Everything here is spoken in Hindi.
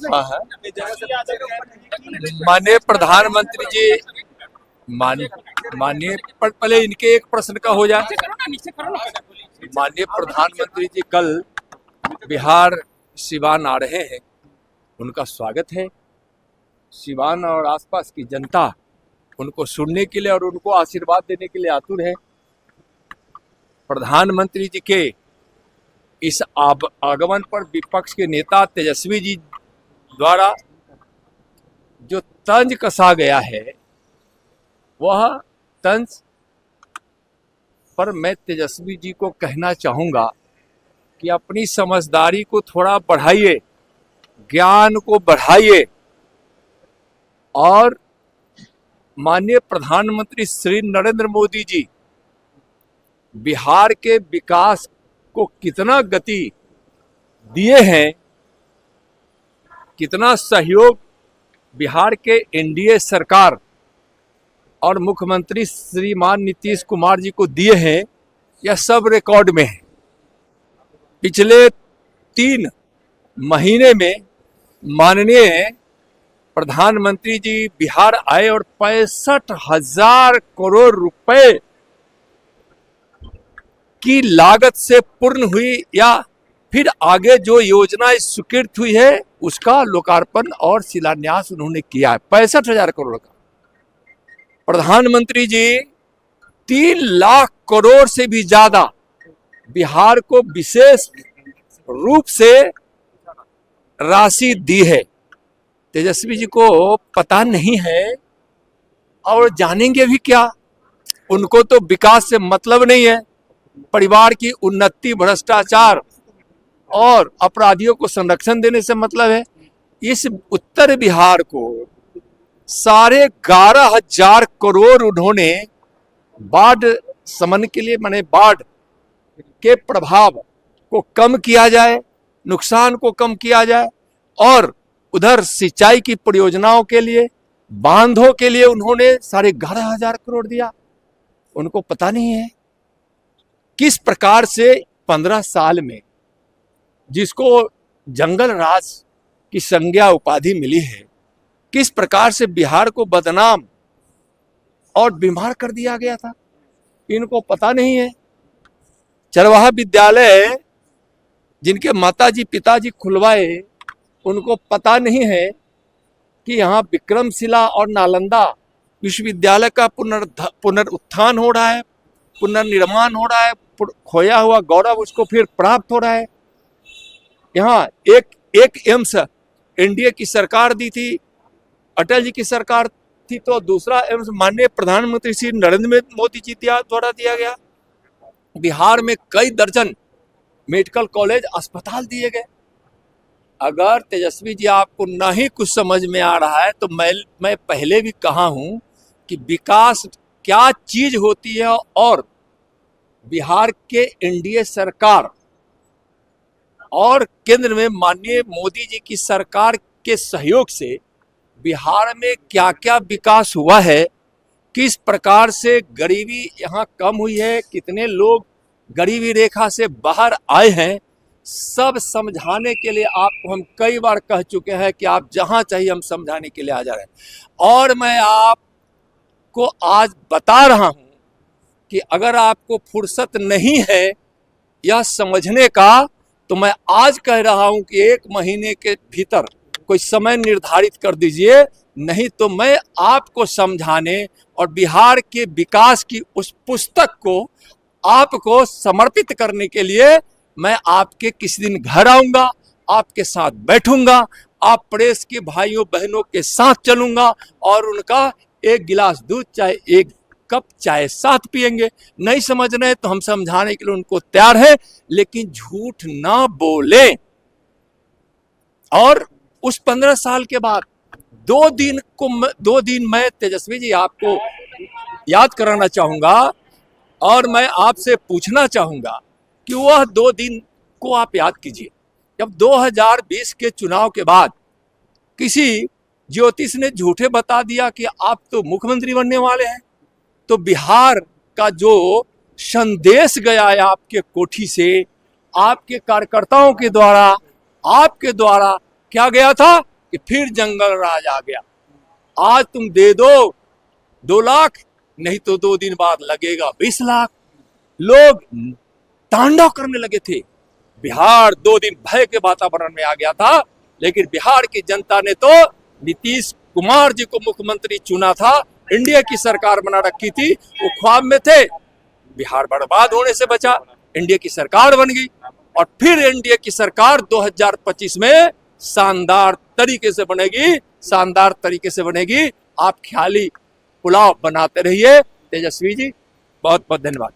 हाँ हाँ। माननीय प्रधानमंत्री जी, माननीय पहले इनके एक प्रश्न का हो जाए। माननीय प्रधानमंत्री जी कल बिहार सिवान आ रहे हैं, उनका स्वागत है। सिवान और आसपास की जनता उनको सुनने के लिए और उनको आशीर्वाद देने के लिए आतुर है। प्रधानमंत्री जी के इस आगमन पर विपक्ष के नेता तेजस्वी जी द्वारा जो तंज कसा गया है, वह तंज पर मैं तेजस्वी जी को कहना चाहूँगा कि अपनी समझदारी को थोड़ा बढ़ाइए, ज्ञान को बढ़ाइए और माननीय प्रधानमंत्री श्री नरेंद्र मोदी जी बिहार के विकास को कितना गति दिए हैं, कितना सहयोग बिहार के एनडीए सरकार और मुख्यमंत्री श्रीमान नीतीश कुमार जी को दिए हैं, यह सब रिकॉर्ड में है। पिछले 3 महीने में माननीय प्रधानमंत्री जी बिहार आए और 65,000 करोड़ रुपए की लागत से पूर्ण हुई या फिर आगे जो योजना स्वीकृत हुई है उसका लोकार्पण और शिलान्यास उन्होंने किया है। 65,000 करोड़ का। प्रधानमंत्री जी 3 लाख करोड़ से भी ज्यादा बिहार को विशेष रूप से राशि दी है। तेजस्वी जी को पता नहीं है और जानेंगे भी क्या। उनको तो विकास से मतलब नहीं है, परिवार की उन्नति, भ्रष्टाचार और अपराधियों को संरक्षण देने से मतलब है। इस उत्तर बिहार को 11,500 करोड़ उन्होंने बाढ़ शमन के लिए, माने बाढ़ के प्रभाव को कम किया जाए, नुकसान को कम किया जाए और उधर सिंचाई की परियोजनाओं के लिए, बांधों के लिए उन्होंने 11,500 करोड़ दिया। उनको पता नहीं है किस प्रकार से 15 साल में जिसको जंगल राज की संज्ञा उपाधि मिली है, किस प्रकार से बिहार को बदनाम और बीमार कर दिया गया था, इनको पता नहीं है। चरवाहा विद्यालय जिनके माताजी पिताजी खुलवाए, उनको पता नहीं है कि यहाँ विक्रमशिला और नालंदा विश्वविद्यालय का पुनरुत्थान हो रहा है, पुनर्निर्माण हो रहा है, खोया हुआ गौरव उसको फिर प्राप्त हो रहा है। यहाँ एक एम्स एनडीए की सरकार दी थी, अटल जी की सरकार थी, तो दूसरा एम्स माननीय प्रधानमंत्री श्री नरेंद्र मोदी जी द्वारा दिया गया। बिहार में कई दर्जन मेडिकल कॉलेज अस्पताल दिए गए। अगर तेजस्वी जी आपको नहीं कुछ समझ में आ रहा है तो मैं पहले भी कहा हूं कि विकास क्या चीज होती है और बिहार के एनडीए सरकार और केंद्र में माननीय मोदी जी की सरकार के सहयोग से बिहार में क्या क्या विकास हुआ है, किस प्रकार से गरीबी यहाँ कम हुई है, कितने लोग गरीबी रेखा से बाहर आए हैं, सब समझाने के लिए आपको हम कई बार कह चुके हैं कि आप जहां चाहिए हम समझाने के लिए आ जा रहे हैं। और मैं आपको आज बता रहा हूं कि अगर आपको फुर्सत नहीं है यह समझने का, तो मैं आज कह रहा हूं कि 1 महीने के भीतर कोई समय निर्धारित कर दीजिए, नहीं तो मैं आपको समझाने और बिहार के विकास की उस पुस्तक को आपको समर्पित करने के लिए मैं आपके किसी दिन घर आऊंगा, आपके साथ बैठूंगा, आप प्रेस के भाइयों बहनों के साथ चलूंगा और उनका 1 गिलास दूध चाहे 1 कप चाय साथ पिएंगे। नहीं समझ रहे तो हम समझाने के लिए उनको तैयार है, लेकिन झूठ ना बोले। और उस 15 साल के बाद 2 दिन मैं तेजस्वी जी आपको याद कराना चाहूंगा और मैं आपसे पूछना चाहूंगा कि वह 2 दिन को आप याद कीजिए। जब 2020 के चुनाव के बाद किसी ज्योतिष ने झूठे बता दिया कि आप तो मुख्यमंत्री बनने वाले हैं, तो बिहार का जो संदेश गया है आपके कोठी से, आपके कार्यकर्ताओं के द्वारा, आपके द्वारा क्या गया था कि फिर जंगल राज आ गया। आज तुम दे दो 2 लाख, नहीं तो 2 दिन बाद लगेगा 20 लाख। लोग तांडव करने लगे थे। बिहार 2 दिन भय के वातावरण में आ गया था, लेकिन बिहार की जनता ने तो नीतीश कुमार जी को मुख्यमंत्री चुना था। इंडिया की सरकार बना रखी थी, वो ख्वाब में थे। बिहार बर्बाद होने से बचा, इंडिया की सरकार बन गई। और फिर इंडिया की सरकार 2025 में शानदार तरीके से बनेगी, शानदार तरीके से बनेगी। आप ख्याली पुलाव बनाते रहिए। तेजस्वी जी, बहुत बहुत धन्यवाद।